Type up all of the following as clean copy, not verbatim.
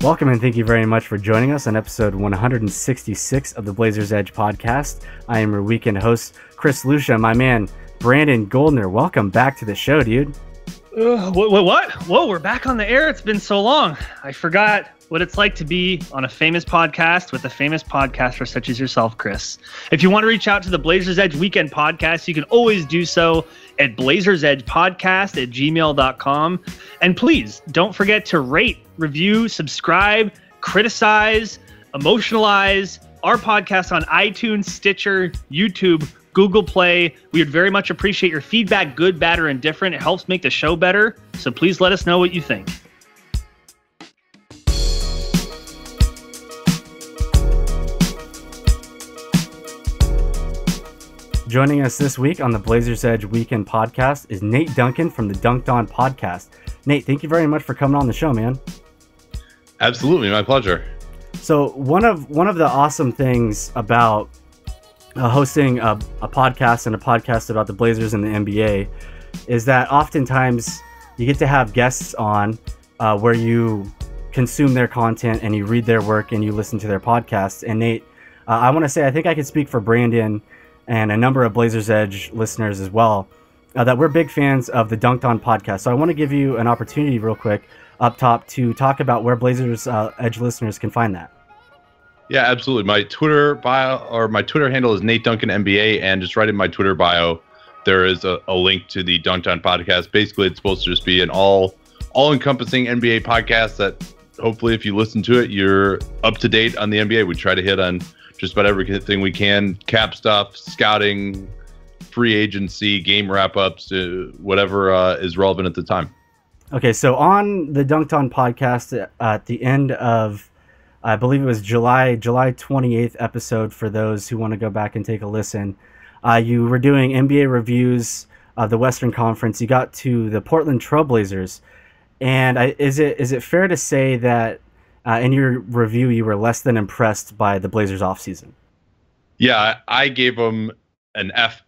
Welcome and thank you very much for joining us on episode 166 of the Blazers Edge podcast. I am your weekend host, Chris Lucia. My man, Brandon Goldner. Welcome back to the show, dude. What? Whoa, we're back on the air. It's been so long. I forgot what it's like to be on a famous podcast with a famous podcaster such as yourself, Chris. If you want to reach out to the Blazers Edge Weekend Podcast, you can always do so at blazersedgepodcast@gmail.com. And please don't forget to rate, review, subscribe, criticize, emotionalize our podcast on iTunes, Stitcher, YouTube, Google Play. We would very much appreciate your feedback, good, bad, or indifferent. It helps make the show better. So please let us know what you think. Joining us this week on the Blazers Edge Weekend Podcast is Nate Duncan from the Dunc'd On Podcast. Nate, thank you very much for coming on the show, man. Absolutely, my pleasure. So one of the awesome things about hosting a podcast and a podcast about the Blazers and the NBA is that oftentimes you get to have guests on where you consume their content and you read their work and you listen to their podcasts. And Nate, I want to say I think I can speak for Brandon and a number of Blazers Edge listeners as well, that we're big fans of the Dunc'd On podcast. So I want to give you an opportunity real quick up top to talk about where Blazers Edge listeners can find that. Yeah, absolutely. My Twitter bio or my Twitter handle is Nate Duncan NBA, and just right in my Twitter bio, there is a link to the Dunc'd On podcast. Basically, it's supposed to just be an all-encompassing NBA podcast that hopefully if you listen to it, you're up to date on the NBA. We try to hit on just about everything we can, cap stuff, scouting, free agency, game wrap-ups, whatever is relevant at the time. Okay, so on the Dunc'd On podcast at the end of, I believe it was July 28th episode, for those who want to go back and take a listen, you were doing NBA reviews of the Western Conference. You got to the Portland Trailblazers, and is it fair to say that in your review, you were less than impressed by the Blazers offseason? Yeah, I gave them an F+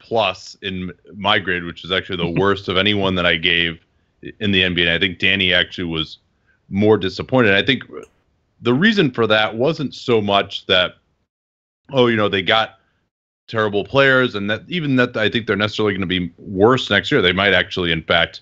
in my grade, which is actually the worst of anyone that I gave in the NBA. And I think Danny actually was more disappointed. I think the reason for that wasn't so much that, they got terrible players and that I think they're necessarily going to be worse next year. They might actually, in fact,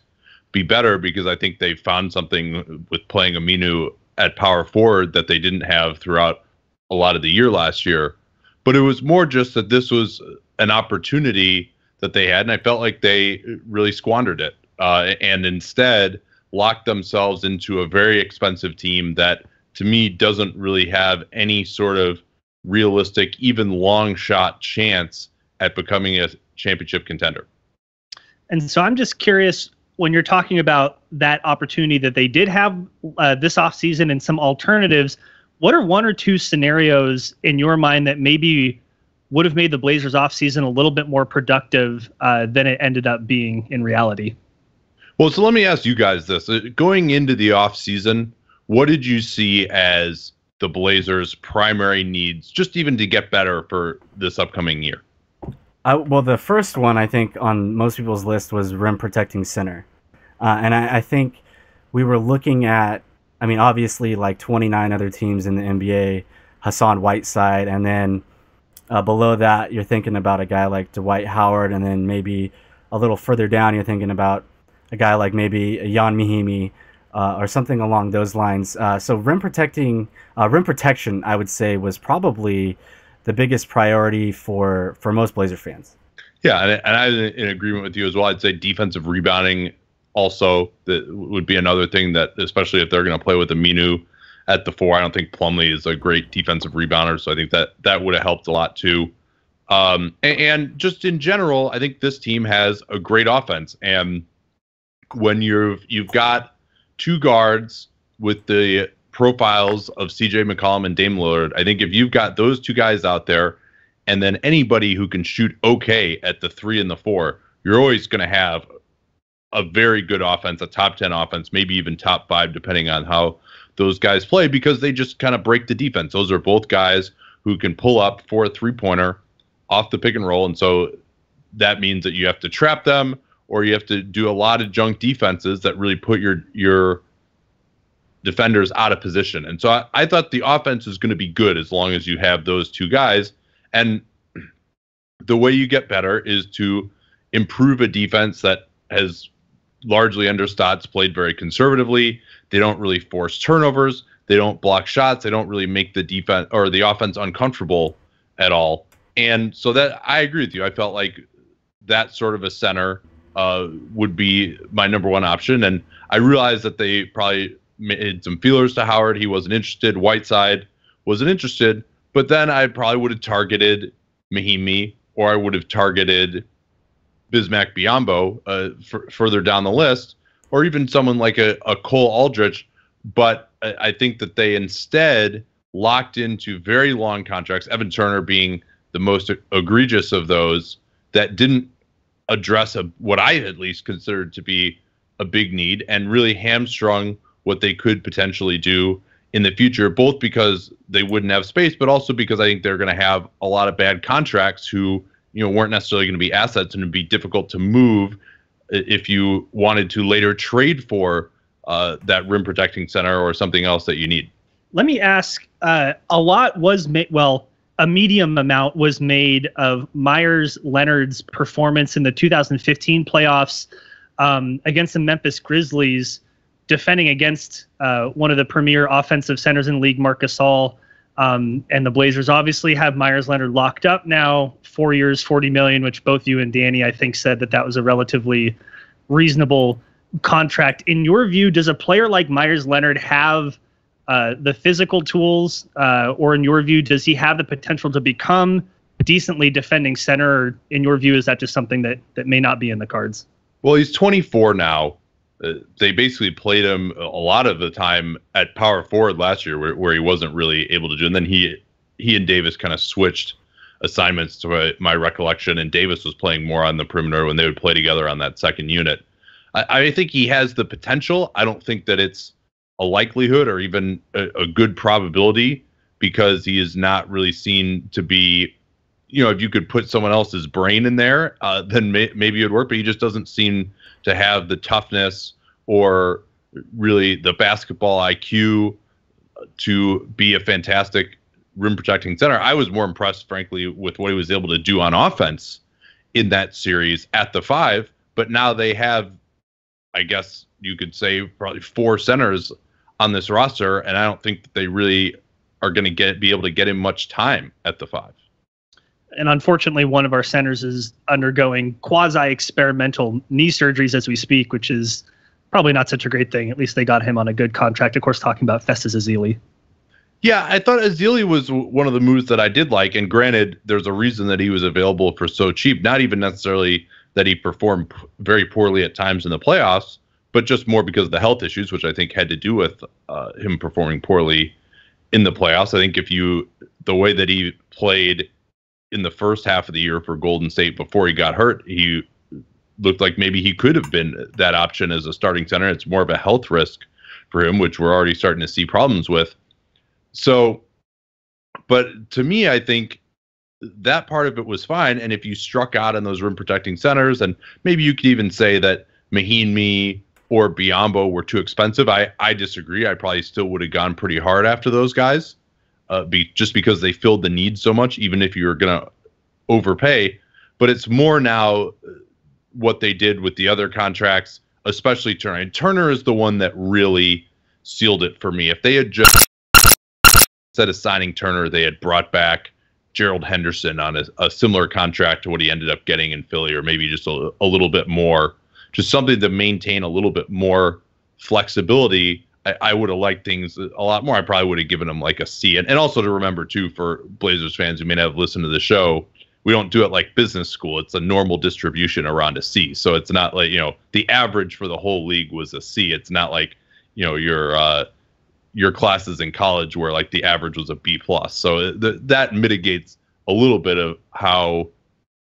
be better because I think they found something with playing Aminu at power forward that they didn't have throughout a lot of the year last year. But it was more just that this was an opportunity that they had, and I felt like they really squandered it and instead locked themselves into a very expensive team that, to me, doesn't really have any sort of realistic, even long shot chance at becoming a championship contender. And so I'm just curious, when you're talking about that opportunity that they did have this offseason and some alternatives, what are one or two scenarios in your mind that maybe would have made the Blazers offseason a little bit more productive than it ended up being in reality? Well, so let me ask you guys this. Going into the offseason, what did you see as the Blazers' primary needs, just even to get better for this upcoming year? Well, the first one, I think, on most people's list was rim protecting center. And I think we were looking at, obviously, like 29 other teams in the NBA, Hassan Whiteside, and then below that, you're thinking about a guy like Dwight Howard, and then maybe a little further down, you're thinking about a guy like maybe Jan Mahimi or something along those lines. So rim protection, I would say, was probably the biggest priority for most Blazer fans. Yeah, and I'm in agreement with you as well. I'd say defensive rebounding also that would be another thing that, especially if they're going to play with Aminu at the 4, I don't think Plumlee is a great defensive rebounder, so I think that would have helped a lot too. And just in general, I think this team has a great offense, and when you've got two guards with the profiles of CJ McCollum and Dame Lillard, I think if you've got those two guys out there and then anybody who can shoot okay at the 3 and the 4, you're always going to have a very good offense, a top 10 offense, maybe even top 5, depending on how those guys play, because they just kind of break the defense. Those are both guys who can pull up for a 3-pointer off the pick and roll. And so that means that you have to trap them, or you have to do a lot of junk defenses that really put your defenders out of position. And so I thought the offense is going to be good as long as you have those two guys. And the way you get better is to improve a defense that has largely under Stotts played very conservatively. They don't really force turnovers. They don't block shots. They don't really make the defense or the offense uncomfortable at all. And so that I agree with you. I felt like that sort of a center would be my number one option. And I realized that they probably made some feelers to Howard. He wasn't interested. Whiteside wasn't interested. But then I probably would have targeted Mahimi, or I would have targeted Bismack Biyombo further down the list, or even someone like a Cole Aldrich. But I think that they instead locked into very long contracts, Evan Turner being the most egregious of those, that didn't address what I at least considered to be a big need, and really hamstrung what they could potentially do in the future, both because they wouldn't have space, but also because I think they're going to have a lot of bad contracts who, weren't necessarily going to be assets, and it'd be difficult to move if you wanted to later trade for that rim protecting center or something else that you need. Let me ask, a lot was made, a medium amount was made of Myers Leonard's performance in the 2015 playoffs against the Memphis Grizzlies, defending against one of the premier offensive centers in the league, Marc Gasol. And the Blazers obviously have Myers Leonard locked up now, 4 years, $40 million, which both you and Danny, I think, said that was a relatively reasonable contract. In your view, does a player like Myers Leonard have the physical tools, or in your view, does he have the potential to become a decently defending center? Or in your view, is that just something that may not be in the cards? Well, he's 24 now. They basically played him a lot of the time at power forward last year, where he wasn't really able to do. And then he and Davis kind of switched assignments, to my recollection, and Davis was playing more on the perimeter when they would play together on that second unit. I think he has the potential. I don't think that it's a likelihood or even a good probability, because he is not really seen to be, if you could put someone else's brain in there, then maybe it would work, but he just doesn't seem to have the toughness or really the basketball IQ to be a fantastic rim protecting center. I was more impressed, frankly, with what he was able to do on offense in that series at the 5, but now they have, I guess you could say, probably 4 centers on this roster, and I don't think that they really are going to be able to get him much time at the 5. And unfortunately, one of our centers is undergoing quasi-experimental knee surgeries as we speak, which is probably not such a great thing. At least they got him on a good contract. Of course, talking about Festus Ezeli. Yeah, I thought Ezeli was one of the moves that I did like. And granted, there's a reason that he was available for so cheap. Not even necessarily that he performed very poorly at times in the playoffs, but just more because of the health issues, which I think had to do with him performing poorly in the playoffs. I think the way that he played in the first half of the year for Golden State before he got hurt, he looked like maybe he could have been that option as a starting center. It's more of a health risk for him, which we're already starting to see problems with. So, but to me, I think that part of it was fine. And if you struck out on those rim protecting centers, and maybe you could even say that Mahimi or Biyombo were too expensive. I disagree. I probably still would have gone pretty hard after those guys. Just because they filled the need so much, even if you were going to overpay. But it's more now what they did with the other contracts, especially Turner. And Turner is the one that really sealed it for me. If they had just, instead of signing Turner, they had brought back Gerald Henderson on a similar contract to what he ended up getting in Philly, or maybe just a little bit more, just something to maintain a little bit more flexibility, I would have liked things a lot more. I probably would have given them like a C. And also to remember, too, for Blazers fans who may not have listened to the show, we don't do it like business school. It's a normal distribution around a C. So it's not like, the average for the whole league was a C. It's not like, your classes in college where like the average was a B+. So that mitigates a little bit of how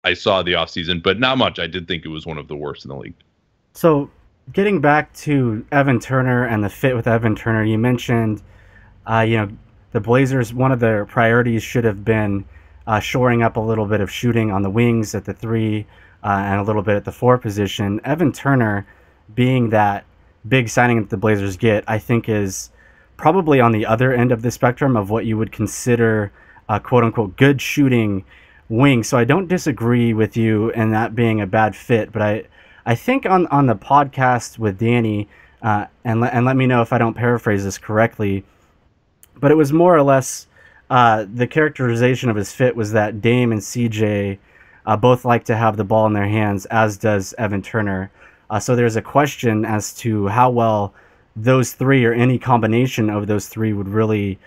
I saw the offseason, but not much. I did think it was one of the worst in the league. So getting back to Evan Turner and the fit with Evan Turner, you mentioned, the Blazers, one of their priorities should have been shoring up a little bit of shooting on the wings at the 3 and a little bit at the 4 position. Evan Turner being that big signing that the Blazers get, I think is probably on the other end of the spectrum of what you would consider a quote-unquote good shooting wing. So I don't disagree with you in that being a bad fit, but I think on the podcast with Danny, and let me know if I don't paraphrase this correctly, but it was more or less the characterization of his fit was that Dame and CJ both like to have the ball in their hands, as does Evan Turner. So there's a question as to how well those three or any combination of those three would really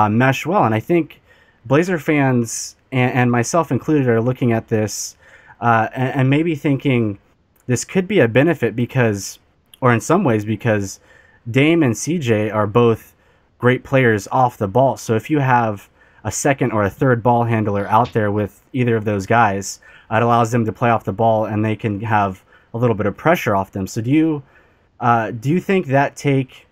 mesh well. And I think Blazer fans, and myself included, are looking at this and maybe thinking this could be a benefit because, or in some ways, because Dame and CJ are both great players off the ball. So if you have a second or a third ball handler out there with either of those guys, it allows them to play off the ball and they can have a little bit of pressure off them. So do you think that take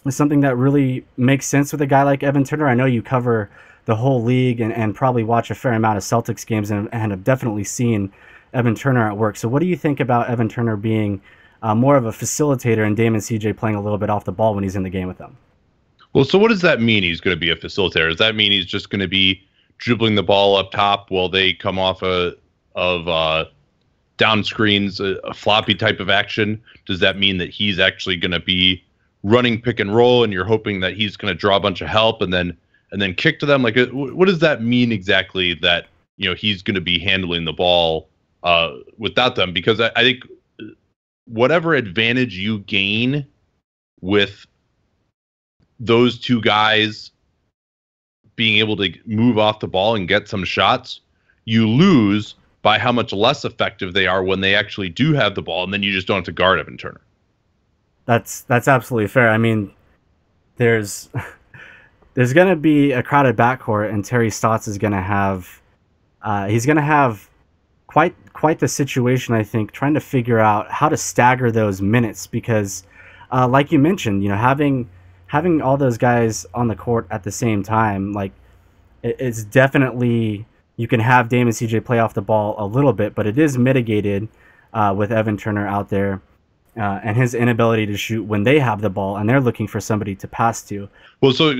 is something that really makes sense with a guy like Evan Turner? I know you cover the whole league and probably watch a fair amount of Celtics games and have definitely seen Evan Turner at work. So what do you think about Evan Turner being more of a facilitator and Dame and CJ playing a little bit off the ball when he's in the game with them? Well, so what does that mean he's going to be a facilitator? Does that mean he's just going to be dribbling the ball up top while they come off of down screens, a floppy type of action? Does that mean that he's actually going to be running pick and roll and you're hoping that he's going to draw a bunch of help and then kick to them? Like, what does that mean exactly that, he's going to be handling the ball without them? Because I think whatever advantage you gain with those two guys being able to move off the ball and get some shots, you lose by how much less effective they are when they actually do have the ball, and then you just don't have to guard Evan Turner. That's absolutely fair. I mean, there's going to be a crowded backcourt, and Terry Stotts is going to have he's going to have quite the situation, I think, trying to figure out how to stagger those minutes because, like you mentioned, having all those guys on the court at the same time, like it's definitely, you can have Dame and CJ play off the ball a little bit, but it is mitigated with Evan Turner out there and his inability to shoot when they have the ball and they're looking for somebody to pass to. Well, so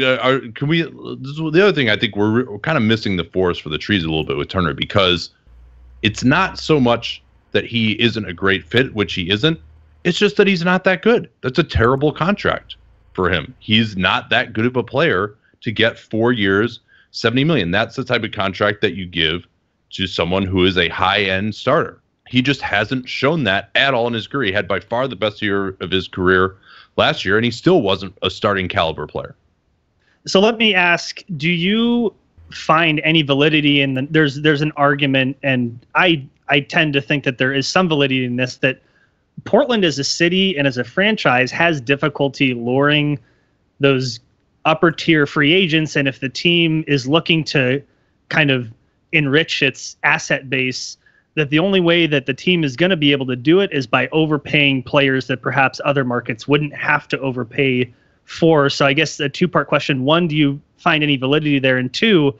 can we? This is the other thing I think we're kind of missing the forest for the trees a little bit with Turner, because it's not so much that he isn't a great fit, which he isn't. It's just that he's not that good. That's a terrible contract for him. He's not that good of a player to get 4 years, $70 million. That's the type of contract that you give to someone who is a high-end starter. He just hasn't shown that at all in his career. He had by far the best year of his career last year, and he still wasn't a starting caliber player. So let me ask, do you find any validity in there's an argument, and I tend to think that there is some validity in this, that Portland as a city and as a franchise has difficulty luring those upper tier free agents. And if the team is looking to kind of enrich its asset base, that the only way that the team is going to be able to do it is by overpaying players that perhaps other markets wouldn't have to overpay for. So I guess a two-part question. One, do you find any validity there? And two,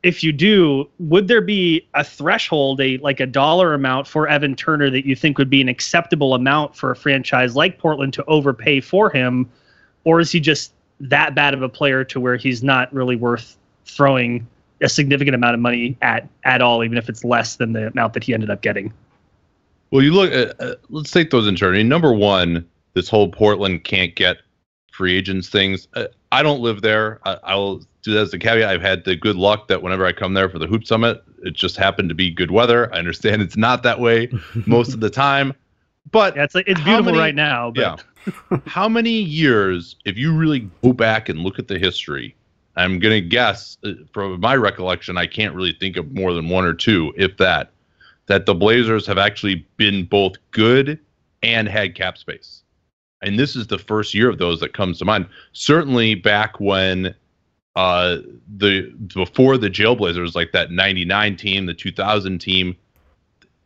if you do, would there be a threshold, like a dollar amount for Evan Turner that you think would be an acceptable amount for a franchise like Portland to overpay for him? Or is he just that bad of a player to where he's not really worth throwing a significant amount of money at all, even if it's less than the amount that he ended up getting? Well, you look at, let's take those in turn. I mean, number one, this whole Portland can't get free agents things. I don't live there. I'll do that as a caveat. I've had the good luck that whenever I come there for the Hoop Summit, it just happened to be good weather. I understand it's not that way most of the time, but yeah, it's beautiful right now. But. Yeah. How many years, if you really go back and look at the history, I'm going to guess from my recollection, I can't really think of more than one or two, if that the Blazers have actually been both good and had cap space. And this is the first year of those that comes to mind. Certainly back when before the Jailblazers, like that 99 team, the 2000 team,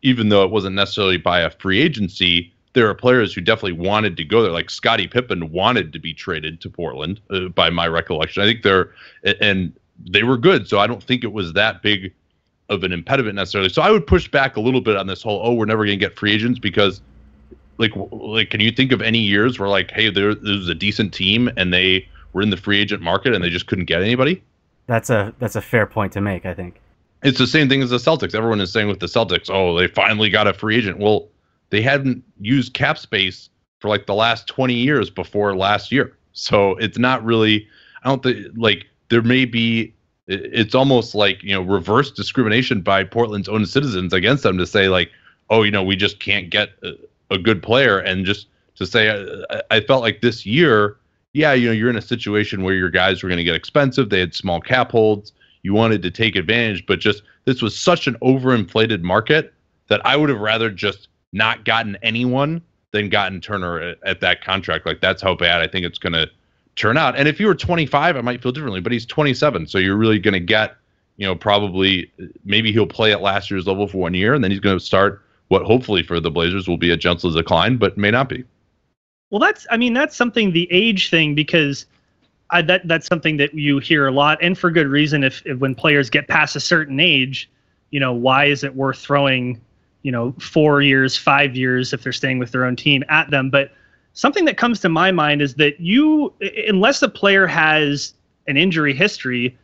even though it wasn't necessarily by a free agency, there are players who definitely wanted to go there. Like Scottie Pippen wanted to be traded to Portland, by my recollection. I think they were good, so I don't think it was that big of an impediment necessarily. So I would push back a little bit on this whole, we're never going to get free agents, because like, can you think of any years where like, hey, there was a decent team and they were in the free agent market and they just couldn't get anybody. That's a fair point to make, I think. It's the same thing as the Celtics. Everyone is saying with the Celtics, oh, they finally got a free agent. Well, they hadn't used cap space for like the last 20 years before last year. So it's not really, I don't think, like, there may be, it's almost like, reverse discrimination by Portland's own citizens against them to say, like, oh, we just can't get a good player. And just to say, I felt like this year, yeah, you're in a situation where your guys were going to get expensive. They had small cap holds. You wanted to take advantage, but just this was such an overinflated market that I would have rather just not gotten anyone than gotten Turner at that contract. Like, that's how bad I think it's going to turn out. And if you were 25, I might feel differently, but he's 27. So you're really going to get, probably maybe he'll play at last year's level for 1 year, and then he's going to start what hopefully for the Blazers will be a gentle decline, but may not be. Well, that's something, the age thing, because that's something that you hear a lot, and for good reason. If when players get past a certain age, why is it worth throwing, 4 years, 5 years if they're staying with their own team at them? But something that comes to my mind is that unless a player has an injury history,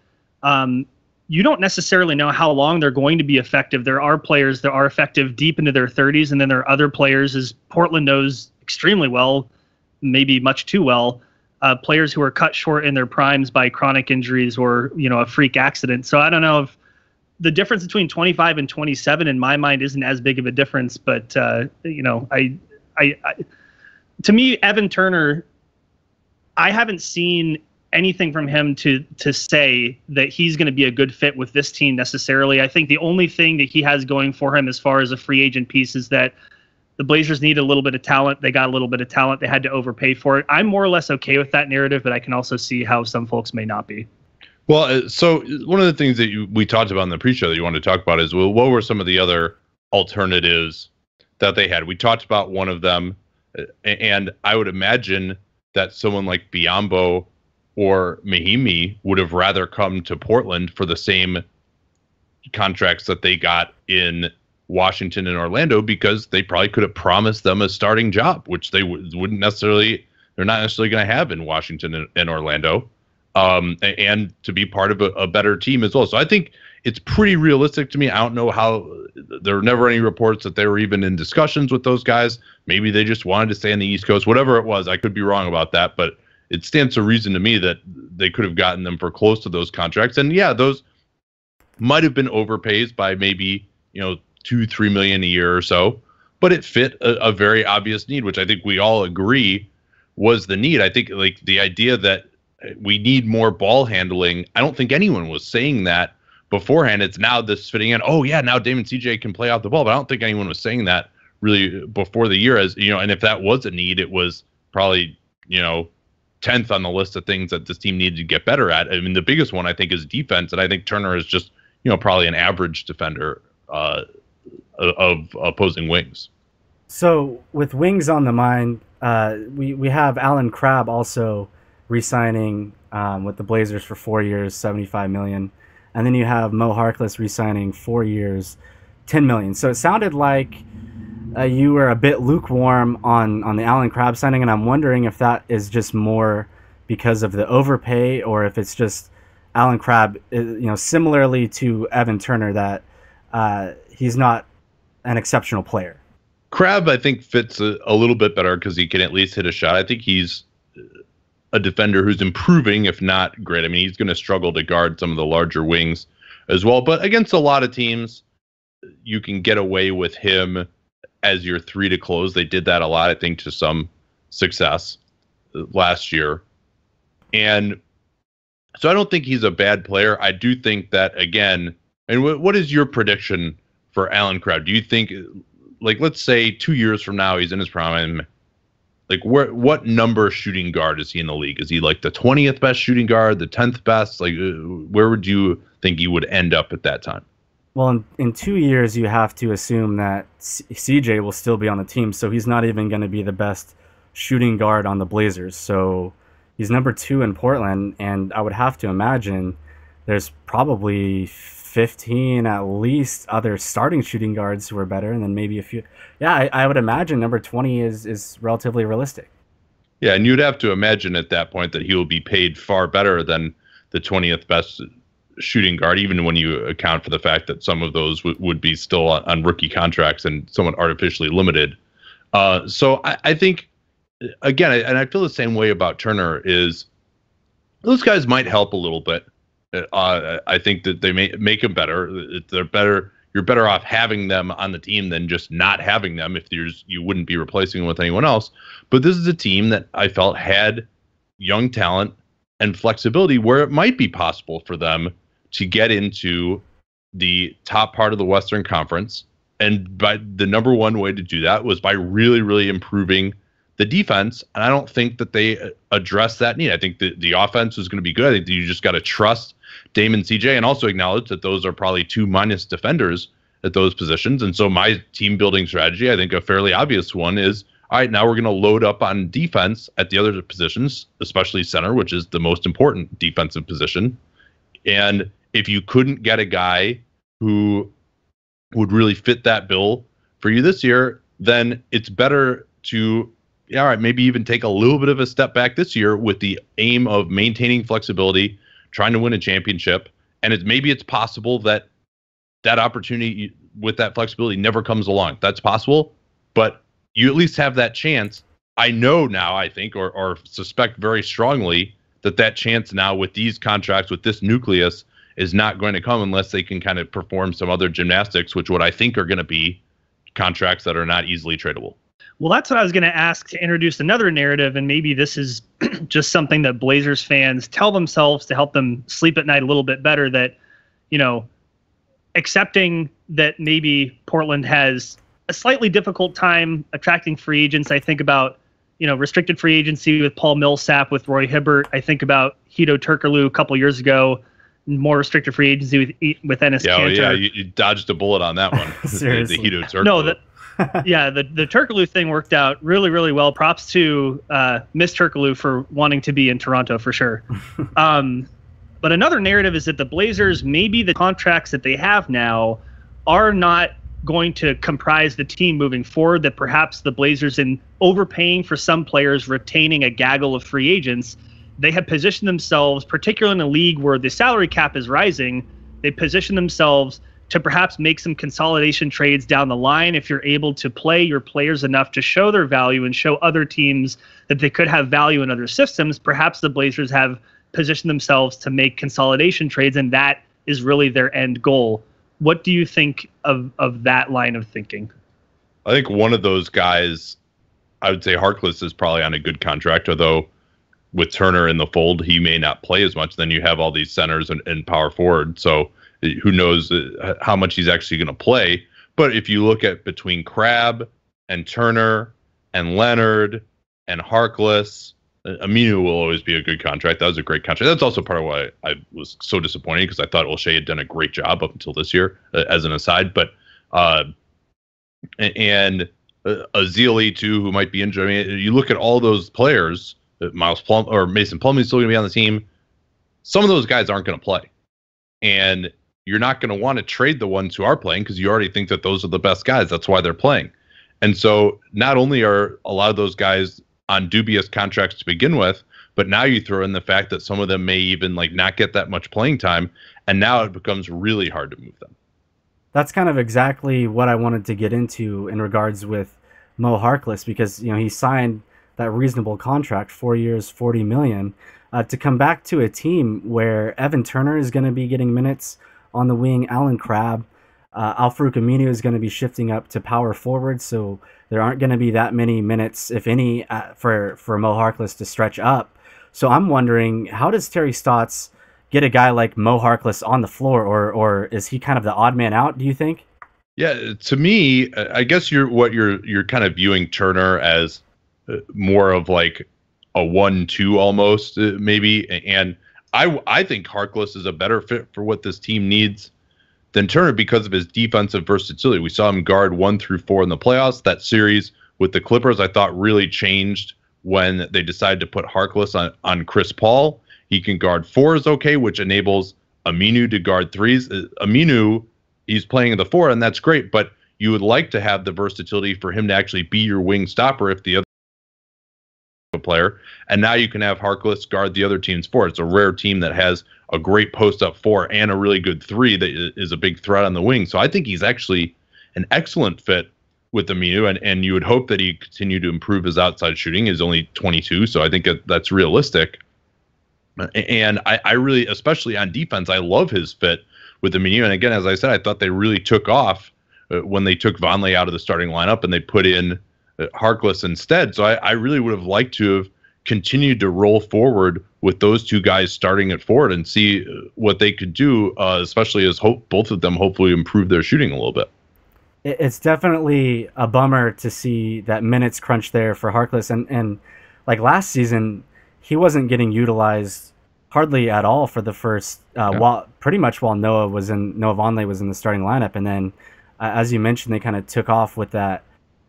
you don't necessarily know how long they're going to be effective. There are players that are effective deep into their 30s, and then there are other players, as Portland knows extremely well, maybe much too well, players who are cut short in their primes by chronic injuries or, a freak accident. So I don't know if the difference between 25 and 27 in my mind isn't as big of a difference, but to me, Evan Turner, I haven't seen anything from him to say that he's going to be a good fit with this team necessarily. I think the only thing that he has going for him as far as a free agent piece is that the Blazers need a little bit of talent. They got a little bit of talent. They had to overpay for it. I'm more or less okay with that narrative, but I can also see how some folks may not be. Well, so one of the things that we talked about in the pre-show that you wanted to talk about is, well, what were some of the other alternatives that they had? We talked about one of them, and I would imagine that someone like Biyombo or Mahimi would have rather come to Portland for the same contracts that they got in Washington and Orlando, because they probably could have promised them a starting job, which they're not necessarily going to have in Washington and Orlando, and to be part of a better team as well. So I think it's pretty realistic to me. I don't know how, there were never any reports that they were even in discussions with those guys. Maybe they just wanted to stay on the East Coast, whatever it was. I could be wrong about that, but it stands to reason to me that they could have gotten them for close to those contracts. And yeah, those might have been overpays by maybe, $2-3 million a year or so, but it fit a very obvious need, which I think we all agree was the need. I think, like, the idea that we need more ball handling, I don't think anyone was saying that beforehand. It's now this fitting in, oh yeah, now Damon CJ can play off the ball, but I don't think anyone was saying that really before the year, as and if that was a need, it was probably 10th on the list of things that this team needed to get better at. I mean, the biggest one I think is defense, and I think Turner is just probably an average defender of opposing wings. So with wings on the mind, we have Alan Crabbe also re-signing with the Blazers for 4 years, $75 million, and then you have Mo Harkless re-signing 4 years, $10 million. So it sounded like you were a bit lukewarm on the Alan Crabbe signing, and I'm wondering if that is just more because of the overpay, or if it's just Alan Crabbe, similarly to Evan Turner, that he's not an exceptional player. Crabbe, I think, fits a little bit better because he can at least hit a shot. I think he's a defender who's improving, if not great. I mean, he's going to struggle to guard some of the larger wings as well, but against a lot of teams, you can get away with him as your 3 to close. They did that a lot, I think, to some success last year. And so I don't think he's a bad player. I do think that, again, and what is your prediction for Alan Crabbe? Do you think, like, let's say 2 years from now, he's in his prime, like, what number shooting guard is he in the league? Is he like the 20th best shooting guard, the 10th best? Like, where would you think he would end up at that time? Well, in 2 years, you have to assume that CJ will still be on the team, so he's not even going to be the best shooting guard on the Blazers. So he's number 2 in Portland, and I would have to imagine there's probably 15 at least other starting shooting guards who are better, and then maybe a few. Yeah, I would imagine number 20 is relatively realistic. Yeah, and you'd have to imagine at that point that he will be paid far better than the 20th best shooting guard, even when you account for the fact that some of those would be still on rookie contracts and somewhat artificially limited. So I think, again, and I feel the same way about Turner, is those guys might help a little bit. I think that they may make him better. They're better. You're better off having them on the team than just not having them if you wouldn't be replacing them with anyone else. But this is a team that I felt had young talent and flexibility where it might be possible for them to get into the top part of the Western Conference. And by the number one way to do that was by really, really improving the defense. And I don't think that they address that need. I think the offense is going to be good. I think that you just got to trust Damon CJ and also acknowledge that those are probably 2- defenders at those positions. And so my team building strategy, I think a fairly obvious one, is, all right, now we're going to load up on defense at the other positions, especially center, which is the most important defensive position. And if you couldn't get a guy who would really fit that bill for you this year, then it's better to, all right, maybe even take a little bit of a step back this year with the aim of maintaining flexibility, trying to win a championship. And maybe it's possible that opportunity with that flexibility never comes along. That's possible, but you at least have that chance. I know now, I think, or suspect very strongly that chance now with these contracts, with this nucleus, is not going to come unless they can kind of perform some other gymnastics, which what I think are going to be contracts that are not easily tradable. Well, that's what I was going to ask to introduce another narrative, and maybe this is just something that Blazers fans tell themselves to help them sleep at night a little bit better, that, accepting that maybe Portland has a slightly difficult time attracting free agents. I think about, restricted free agency with Paul Millsap, with Roy Hibbert. I think about Hedo Turkoglu a couple years ago, more restricted free agency with Enes Kanter. Yeah, you dodged a bullet on that one. Seriously. The Hedo Turkoglu. No, the Turkoglu thing worked out really, really well. Props to Miss Turkoglu for wanting to be in Toronto for sure. But another narrative is that the Blazers, maybe the contracts that they have now are not going to comprise the team moving forward, that perhaps the Blazers, in overpaying for some players, retaining a gaggle of free agents, they have positioned themselves, particularly in a league where the salary cap is rising, they position themselves to perhaps make some consolidation trades down the line. If you're able to play your players enough to show their value and show other teams that they could have value in other systems, perhaps the Blazers have positioned themselves to make consolidation trades, and that is really their end goal. What do you think of that line of thinking? I think one of those guys, I would say Harkless is probably on a good contract, although with Turner in the fold, he may not play as much. Then you have all these centers and power forward. So who knows how much he's actually going to play. But if you look at between Crabbe and Turner and Leonard and Harkless, Aminu will always be a good contract. That was a great contract. That's also part of why I was so disappointed, because I thought O'Shea had done a great job up until this year, as an aside. But and Azili too, who might be injured. I mean, you look at all those players. Miles Plum or Mason Plumlee is still going to be on the team. Some of those guys aren't going to play, and you're not going to want to trade the ones who are playing because you already think that those are the best guys. That's why they're playing. And so not only are a lot of those guys on dubious contracts to begin with, but now you throw in the fact that some of them may even not get that much playing time, and now it becomes really hard to move them. That's kind of exactly what I wanted to get into in regards with Mo Harkless, because he signed that reasonable contract, 4 years, $40 million, to come back to a team where Evan Turner is going to be getting minutes on the wing, Alan Crabbe, Al-Farouq Aminu is going to be shifting up to power forward, so there aren't going to be that many minutes, if any, for Mo Harkless to stretch up. So I'm wondering, how does Terry Stotts get a guy like Mo Harkless on the floor, or is he kind of the odd man out, do you think? Yeah, to me, I guess you're kind of viewing Turner as more of like a 1-2 almost, maybe. And I think Harkless is a better fit for what this team needs than Turner because of his defensive versatility. We saw him guard 1 through 4 in the playoffs. That series with the Clippers, I thought, really changed when they decided to put Harkless on Chris Paul. He can guard 4s okay, which enables Aminu to guard 3s. Aminu, he's playing in the 4, and that's great, but you would like to have the versatility for him to actually be your wing stopper if the other player. And now you can have Harkless guard the other team's four. It's a rare team that has a great post-up four and a really good three that is a big threat on the wing. So I think he's actually an excellent fit with Aminu, and you would hope that he continue to improve his outside shooting. He's only 22, so I think that's realistic. And I really, especially on defense, I love his fit with Aminu. And again, as I said, I thought they really took off when they took Vonleh out of the starting lineup and they put in Harkless instead. So I really would have liked to have continued to roll forward with those two guys starting at forward and see what they could do, especially as both of them hopefully improve their shooting a little bit. It's definitely a bummer to see that minutes crunch there for Harkless. And like last season, he wasn't getting utilized hardly at all for the first, while Noah Vonleh was in the starting lineup. And then, as you mentioned, they kind of took off with that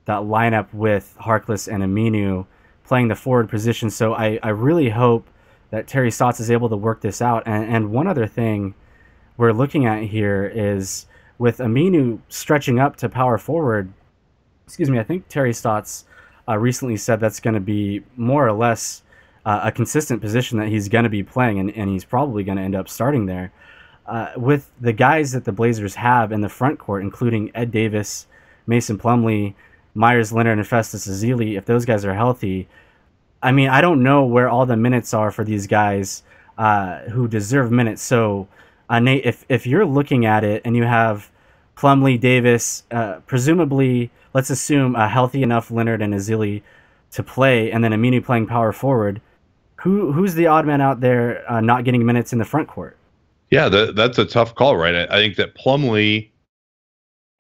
lineup with Harkless and Aminu playing the forward position. So I really hope that Terry Stotts is able to work this out. And one other thing we're looking at here is with Aminu stretching up to power forward, I think Terry Stotts recently said that's going to be more or less a consistent position that he's going to be playing, and he's probably going to end up starting there. With the guys that the Blazers have in the front court, including Ed Davis, Mason Plumlee, Myers Leonard, and Festus Ezeli, if those guys are healthy, I mean, I don't know where all the minutes are for these guys who deserve minutes. So, Nate, if you're looking at it and you have Plumlee, Davis, presumably, let's assume a healthy enough Leonard and Ezeli to play, and then Aminu playing power forward, who's the odd man out there not getting minutes in the front court? Yeah, that's a tough call, right? I think that Plumlee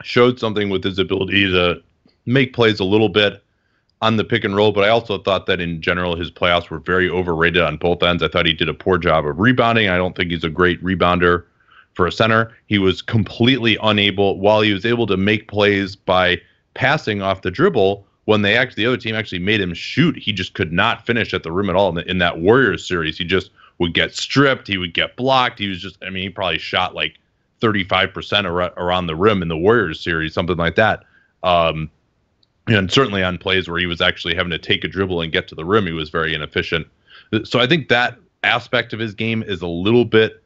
showed something with his ability to make plays a little bit on the pick and roll, but I also thought that in general his playoffs were very overrated on both ends. I thought he did a poor job of rebounding. I don't think he's a great rebounder for a center. He was completely unable, while he was able to make plays by passing off the dribble, when the other team actually made him shoot, he just could not finish at the rim at all. In that Warriors series, he just would get stripped, he would get blocked. He was just, I mean, he probably shot like 35% around the rim in the Warriors series, something like that. And certainly on plays where he was actually having to take a dribble and get to the rim, he was very inefficient. So I think that aspect of his game is a little bit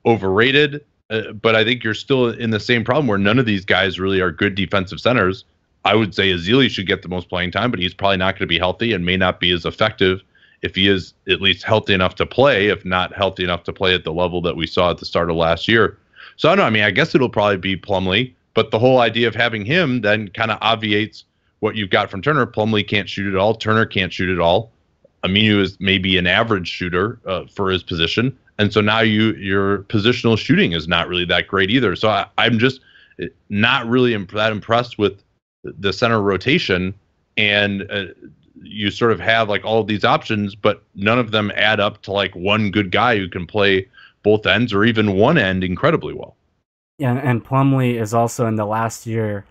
overrated, but I think you're still in the same problem where none of these guys really are good defensive centers. I would say Ezeli should get the most playing time, but he's probably not going to be healthy and may not be as effective if he is at least healthy enough to play, if not healthy enough to play at the level that we saw at the start of last year. So I don't know. I mean, I guess it'll probably be Plumlee, but the whole idea of having him then kind of obviates what you've got from Turner. Plumlee can't shoot at all. Turner can't shoot at all. Aminu is maybe an average shooter for his position. And so now your positional shooting is not really that great either. So I'm just not really that impressed with the center rotation. And you sort of have like all of these options, but none of them add up to like one good guy who can play both ends or even one end incredibly well. Yeah, and Plumlee is also in the last year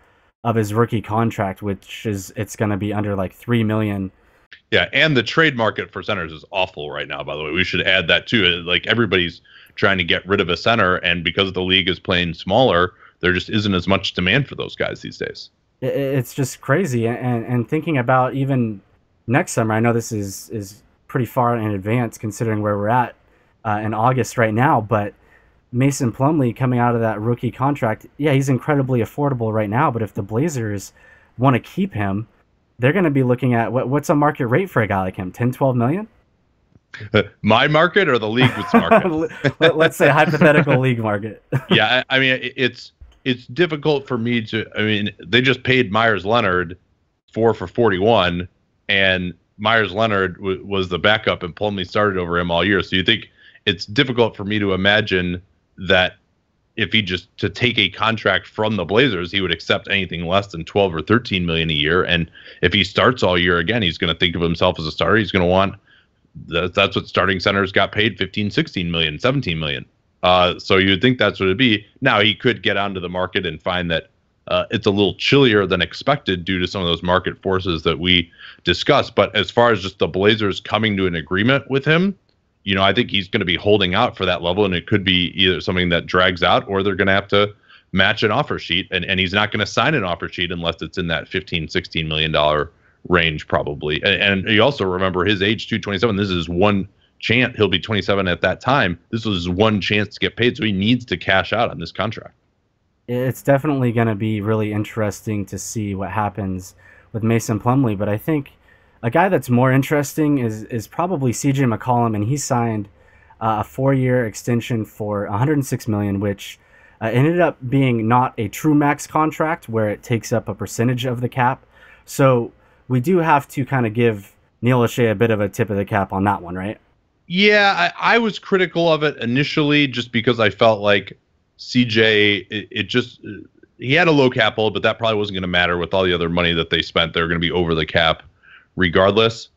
of his rookie contract, it's going to be under like $3 million. Yeah, and the trade market for centers is awful right now, by the way. We should add that too. Like everybody's trying to get rid of a center, and because the league is playing smaller, there just isn't as much demand for those guys these days. It's just crazy. And thinking about even next summer, I know this is pretty far in advance considering where we're at in August right now, but Mason Plumlee coming out of that rookie contract, yeah, he's incredibly affordable right now, but if the Blazers want to keep him, they're going to be looking at what's a market rate for a guy like him, 10, 12 million? My market or the league's market? Let's say hypothetical league market. Yeah, I mean, it's difficult for me to, I mean, they just paid Myers Leonard 4 for 41, and Myers Leonard was the backup, and Plumlee started over him all year. So you think it's difficult for me to imagine that if he just to take a contract from the Blazers, he would accept anything less than 12 or 13 million a year. And if he starts all year again, he's going to think of himself as a starter. He's going to want that's what starting centers got paid, 15, 16 million, 17 million. So you'd think that's what it'd be. Now he could get onto the market and find that it's a little chillier than expected due to some of those market forces that we discussed. But as far as just the Blazers coming to an agreement with him, you know, I think he's going to be holding out for that level, and it could be either something that drags out or they're going to have to match an offer sheet, and he's not going to sign an offer sheet unless it's in that $15, $16 million range probably. And you also remember his age too, 27. This is one chance. He'll be 27 at that time. This was one chance to get paid, so he needs to cash out on this contract. It's definitely going to be really interesting to see what happens with Mason Plumlee, but I think a guy that's more interesting is probably CJ McCollum, and he signed a 4-year extension for $106 million, which ended up being not a true max contract where it takes up a percentage of the cap. So we do have to kind of give Neil O'Shea a bit of a tip of the cap on that one, right? Yeah, I was critical of it initially just because I felt like CJ, he had a low cap hold, but that probably wasn't going to matter with all the other money that they spent. They were going to be over the cap regardless.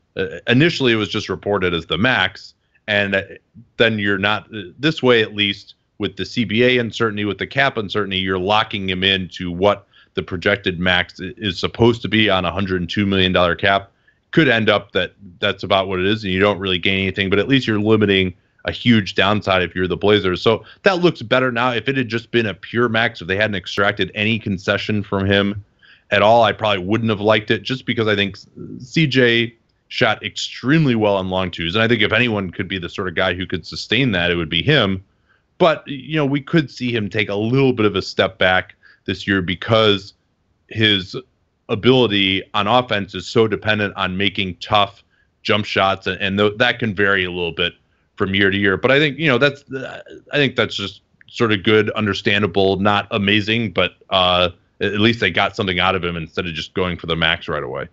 Initially, it was just reported as the max, and then you're not, this way at least, with the CBA uncertainty, with the cap uncertainty, you're locking him into what the projected max is supposed to be on a $102 million cap. Could end up that's about what it is, and you don't really gain anything, but at least you're limiting a huge downside if you're the Blazers. So that looks better now. If it had just been a pure max, if they hadn't extracted any concession from him at all, I probably wouldn't have liked it, just because I think CJ shot extremely well on long twos. And I think if anyone could be the sort of guy who could sustain that, it would be him. But, we could see him take a little bit of a step back this year because his ability on offense is so dependent on making tough jump shots, and that can vary a little bit from year to year. But I think that's just sort of good, understandable, not amazing, but at least they got something out of him instead of just going for the max right away.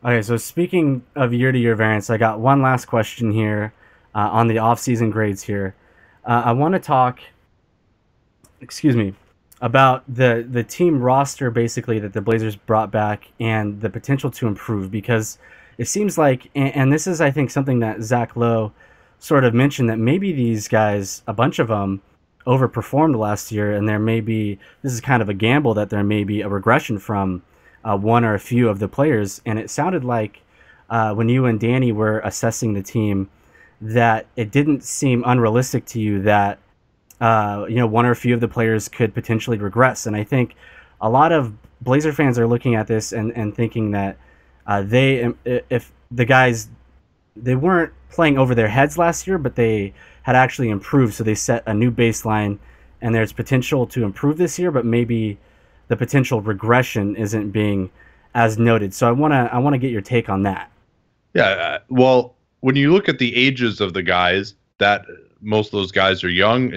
Okay, so speaking of year-to-year variance, I got one last question here on the offseason grades here. I want to talk, about the team roster basically that the Blazers brought back and the potential to improve, because it seems like, and this is I think something that Zach Lowe sort of mentioned, that maybe these guys, a bunch of them, overperformed last year, and this is kind of a gamble that there may be a regression from one or a few of the players. And it sounded like when you and Danny were assessing the team that it didn't seem unrealistic to you that one or a few of the players could potentially regress. And I think a lot of Blazer fans are looking at this and thinking that if the guys, they weren't playing over their heads last year, but they had actually improved. So they set a new baseline, and there's potential to improve this year, but maybe the potential regression isn't being as noted. So I want to get your take on that. Yeah. Well, when you look at the ages of the guys, that most of those guys are young.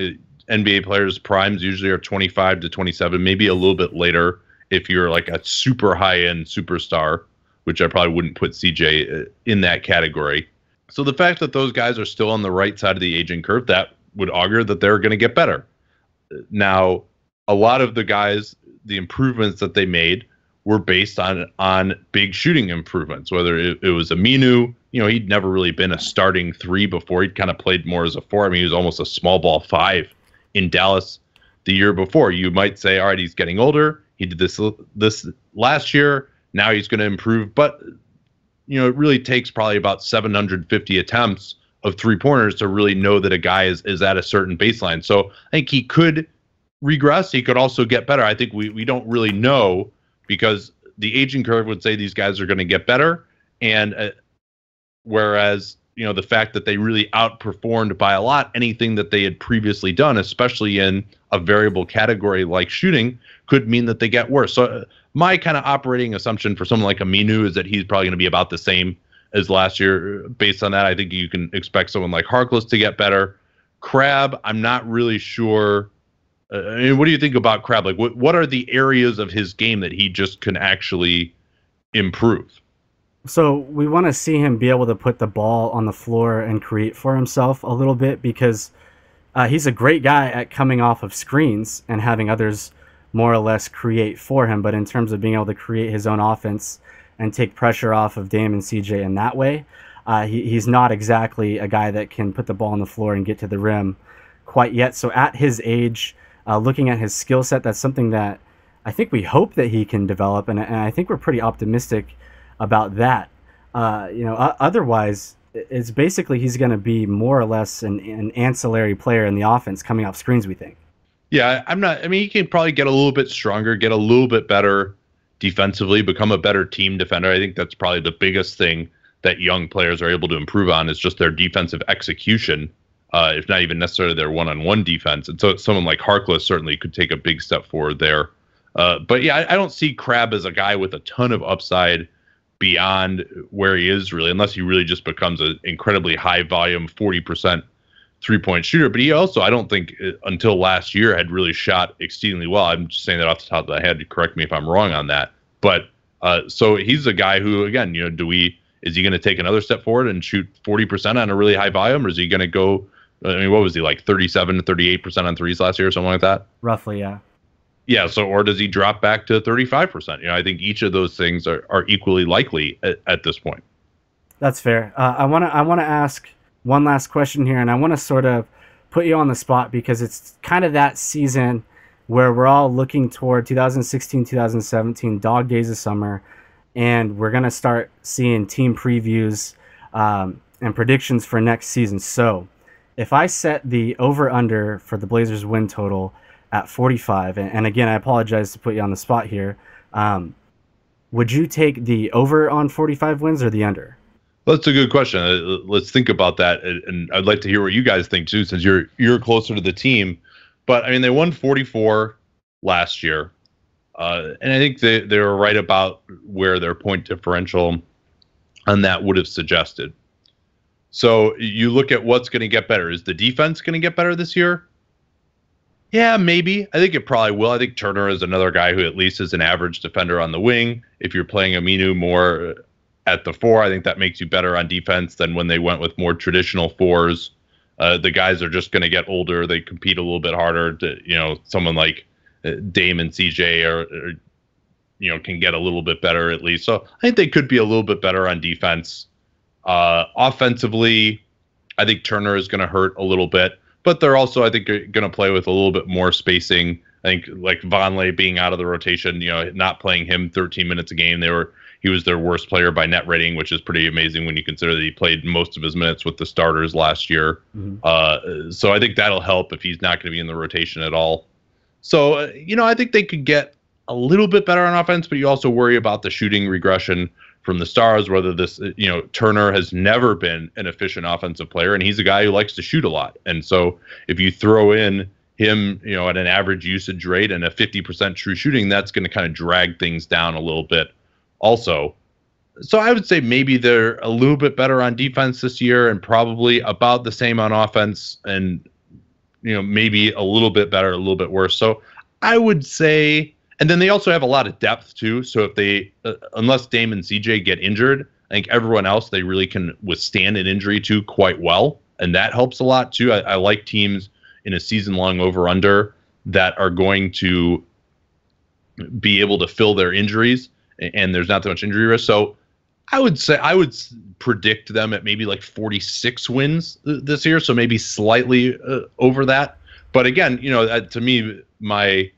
NBA players' primes usually are 25 to 27, maybe a little bit later if you're like a super high-end superstar, which I probably wouldn't put CJ in that category. So the fact that those guys are still on the right side of the aging curve, that would augur that they're going to get better. Now, a lot of the guys, the improvements that they made were based on big shooting improvements, whether it was Aminu. He'd never really been a starting three before. He'd kind of played more as a four. I mean, he was almost a small ball five in Dallas the year before. You might say, all right, he's getting older. He did this last year. Now he's going to improve. But, it really takes probably about 750 attempts of three-pointers to really know that a guy is at a certain baseline. So I think he could regress. He could also get better. I think we don't really know, because the aging curve would say these guys are going to get better. And whereas, the fact that they really outperformed by a lot anything that they had previously done, especially in a variable category like shooting, could mean that they get worse. So my kind of operating assumption for someone like Aminu is that he's probably going to be about the same as last year. Based on that, I think you can expect someone like Harkless to get better. Crabbe, I'm not really sure. What do you think about Crabbe? Like, what are the areas of his game that he just can actually improve? So we want to see him be able to put the ball on the floor and create for himself a little bit, because he's a great guy at coming off of screens and having others more or less create for him. But in terms of being able to create his own offense and take pressure off of Dame and CJ in that way, he's not exactly a guy that can put the ball on the floor and get to the rim quite yet. So at his age, looking at his skill set, that's something that I think we hope that he can develop, and I think we're pretty optimistic about that. Otherwise, it's basically he's going to be more or less an ancillary player in the offense coming off screens, we think. Yeah, he can probably get a little bit stronger, get a little bit better defensively, become a better team defender. I think that's probably the biggest thing that young players are able to improve on is just their defensive execution, if not even necessarily their one-on-one defense. And so someone like Harkless certainly could take a big step forward there. But yeah, I don't see Crabbe as a guy with a ton of upside beyond where he is really, unless he really just becomes an incredibly high volume 40% three-point shooter. But he also, I don't think until last year had really shot exceedingly well. I'm just saying that off the top of my head. Correct me if I'm wrong on that. But so he's a guy who, again, is he going to take another step forward and shoot 40% on a really high volume, or is he going to go? I mean, what was he, like 37 to 38% on threes last year or something like that? Roughly, yeah. Yeah, so or does he drop back to 35%? I think each of those things are equally likely at this point. That's fair. I want to ask one last question here, and I want to sort of put you on the spot because it's kind of that season where we're all looking toward 2016, 2017, dog days of summer, and we're going to start seeing team previews and predictions for next season. So if I set the over-under for the Blazers win total at 45, and again, I apologize to put you on the spot here, would you take the over on 45 wins or the under? That's a good question. Let's think about that, and I'd like to hear what you guys think too, since you're closer to the team. But I mean, they won 44 last year, and I think they were right about where their point differential on that would have suggested. So you look at what's going to get better. Is the defense going to get better this year? Yeah, maybe. I think it probably will. I think Turner is another guy who at least is an average defender on the wing. If you're playing Aminu more at the 4, I think that makes you better on defense than when they went with more traditional 4s. The guys are just going to get older. They compete a little bit harder. Someone like Dame and CJ are can get a little bit better at least. So I think they could be a little bit better on defense. Offensively, I think Turner is going to hurt a little bit. But they're also, I think, going to play with a little bit more spacing. I think, like Vonleh being out of the rotation, not playing him 13 minutes a game. He was their worst player by net rating, which is pretty amazing when you consider that he played most of his minutes with the starters last year. Mm-hmm. So I think that'll help if he's not going to be in the rotation at all. So, I think they could get a little bit better on offense, but you also worry about the shooting regression from the Stars, whether this, Turner has never been an efficient offensive player, and he's a guy who likes to shoot a lot. And so if you throw in him, at an average usage rate and a 50% true shooting, that's going to kind of drag things down a little bit also. So I would say maybe they're a little bit better on defense this year and probably about the same on offense and, maybe a little bit better, a little bit worse. So I would say... And then they also have a lot of depth too. So if they, unless Dame and CJ get injured, I think everyone else they really can withstand an injury to quite well, and that helps a lot too. I like teams in a season-long over/under that are going to be able to fill their injuries, and there's not that much injury risk. So I would predict them at maybe like 46 wins this year, so maybe slightly over that. But again, to me, my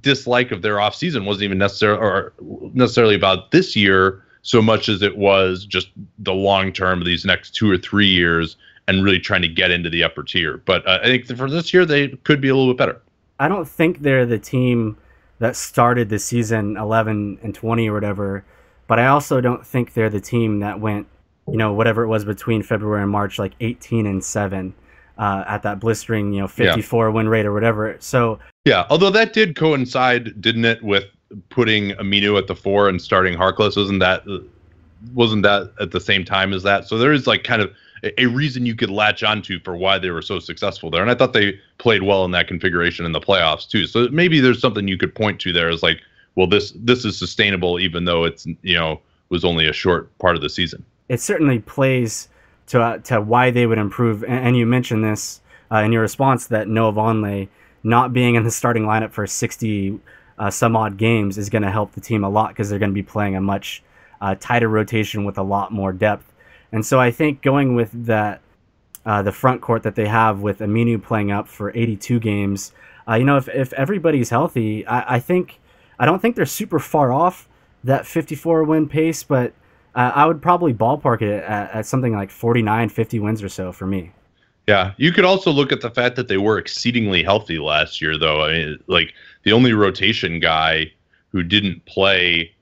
dislike of their offseason wasn't even necessarily about this year so much as it was just the long term of these next 2 or 3 years and really trying to get into the upper tier. But I think for this year, they could be a little bit better. I don't think they're the team that started the season 11-20 or whatever, but I also don't think they're the team that went, whatever it was between February and March, like 18-7 at that blistering, 54 win rate or whatever. So yeah, although that did coincide, didn't it, with putting Aminu at the 4 and starting Harkless? Wasn't that at the same time as that? So there is like kind of a reason you could latch onto for why they were so successful there. And I thought they played well in that configuration in the playoffs too. So maybe there's something you could point to there as like, well, this is sustainable even though it's was only a short part of the season. It certainly plays to why they would improve. And you mentioned this in your response that Noah Vonleh not being in the starting lineup for 60 some odd games is going to help the team a lot because they're going to be playing a much tighter rotation with a lot more depth. And so I think going with that, the front court that they have with Aminu playing up for 82 games, if everybody's healthy, I don't think they're super far off that 54 win pace, but I would probably ballpark it at something like 49, 50 wins or so for me. Yeah, you could also look at the fact that they were exceedingly healthy last year, though. I mean, like the only rotation guy who didn't play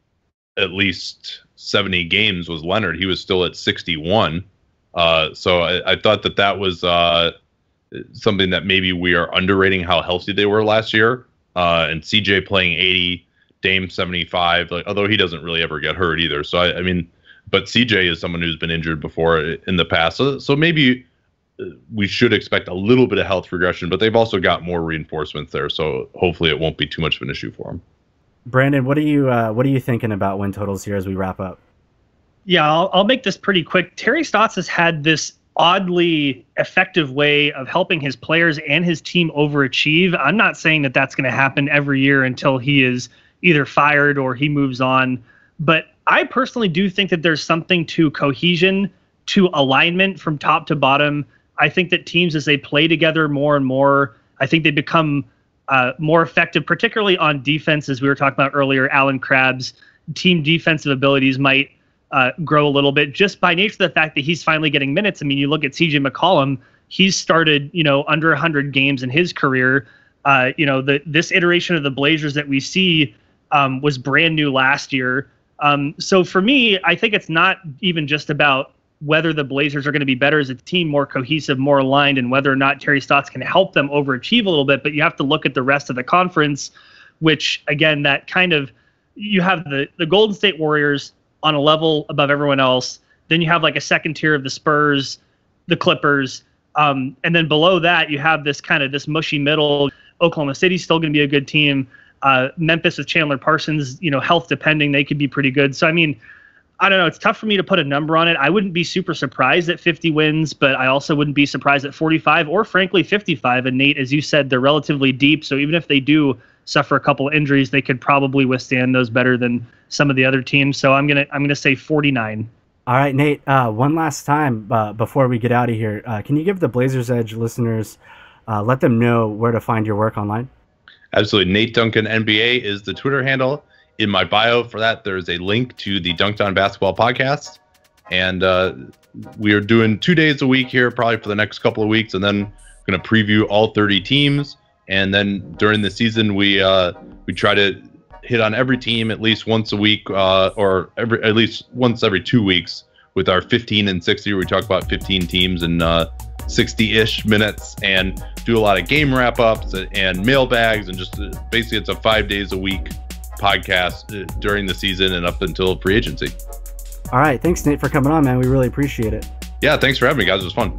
at least 70 games was Leonard. He was still at 61. So I thought that was something that maybe we are underrating how healthy they were last year. And CJ playing 80, Dame 75, although he doesn't really ever get hurt either. So I mean, but CJ is someone who's been injured before in the past. So maybe we should expect a little bit of health regression, but they've also got more reinforcements there. So hopefully it won't be too much of an issue for them. Brandon, what are you thinking about win totals here as we wrap up? Yeah, I'll make this pretty quick. Terry Stotts has had this oddly effective way of helping his players and his team overachieve. I'm not saying that that's going to happen every year until he is either fired or he moves on. But I personally do think that there's something to cohesion, to alignment from top to bottom. I think that teams, as they play together more and more, I think they become more effective, particularly on defense. As we were talking about earlier, Alan Crabbe's team defensive abilities might grow a little bit just by nature of the fact that he's finally getting minutes. I mean, you look at CJ McCollum, he's started, under 100 games in his career. This iteration of the Blazers that we see was brand new last year. So for me, I think it's not even just about whether the Blazers are going to be better as a team, more cohesive, more aligned, and whether or not Terry Stotts can help them overachieve a little bit. But you have to look at the rest of the conference, which, again, that kind of, you have the Golden State Warriors on a level above everyone else. Then you have like a second tier of the Spurs, the Clippers. And then below that, you have this kind of this mushy middle. Oklahoma City's still going to be a good team. Memphis with Chandler Parsons, health depending, they could be pretty good. So, I mean, I don't know. It's tough for me to put a number on it. I wouldn't be super surprised at 50 wins, but I also wouldn't be surprised at 45 or frankly 55. And Nate, as you said, they're relatively deep. So even if they do suffer a couple of injuries, they could probably withstand those better than some of the other teams. So I'm gonna say 49. All right, Nate. One last time before we get out of here, can you give the Blazers Edge listeners, let them know where to find your work online? Absolutely. Nate Duncan NBA is the Twitter handle. In my bio for that, there's a link to the Dunc'd On Basketball Podcast. And we are doing 2 days a week here, probably for the next couple of weeks, and then going to preview all 30 teams. And then during the season, we try to hit on every team at least once a week, or at least once every 2 weeks with our 15 and 60. We talk about 15 teams in 60-ish minutes and do a lot of game wrap-ups and mailbags, and just basically it's a 5 days a week podcast during the season and up until free agency. All right. Thanks, Nate, for coming on, man. We really appreciate it. Yeah, thanks for having me, guys. It was fun.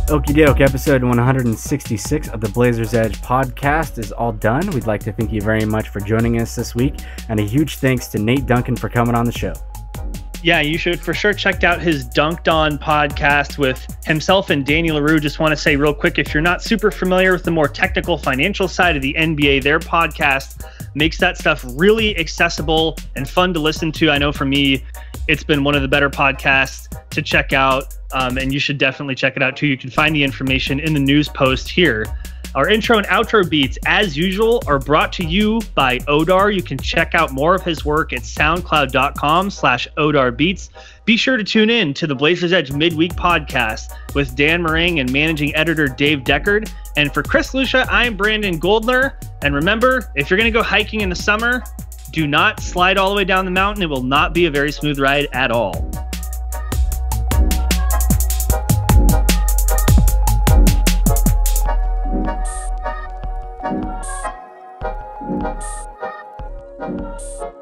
Okie doke, episode 166 of the Blazers Edge podcast is all done. We'd like to thank you very much for joining us this week, and a huge thanks to Nate Duncan for coming on the show. Yeah, you should for sure check out his Dunc'd On podcast with himself and Danny LaRue. Just want to say real quick, if you're not super familiar with the more technical financial side of the NBA, their podcast makes that stuff really accessible and fun to listen to. I know for me, it's been one of the better podcasts to check out, and you should definitely check it out too. You can find the information in the news post here. Our intro and outro beats, as usual, are brought to you by Odar. You can check out more of his work at soundcloud.com/OdarBeats. Be sure to tune in to the Blazers Edge Midweek Podcast with Dan Marang and managing editor Dave Deckard. And for Chris Lucia, I'm Brandon Goldner. And remember, if you're going to go hiking in the summer, do not slide all the way down the mountain. It will not be a very smooth ride at all. Thank you.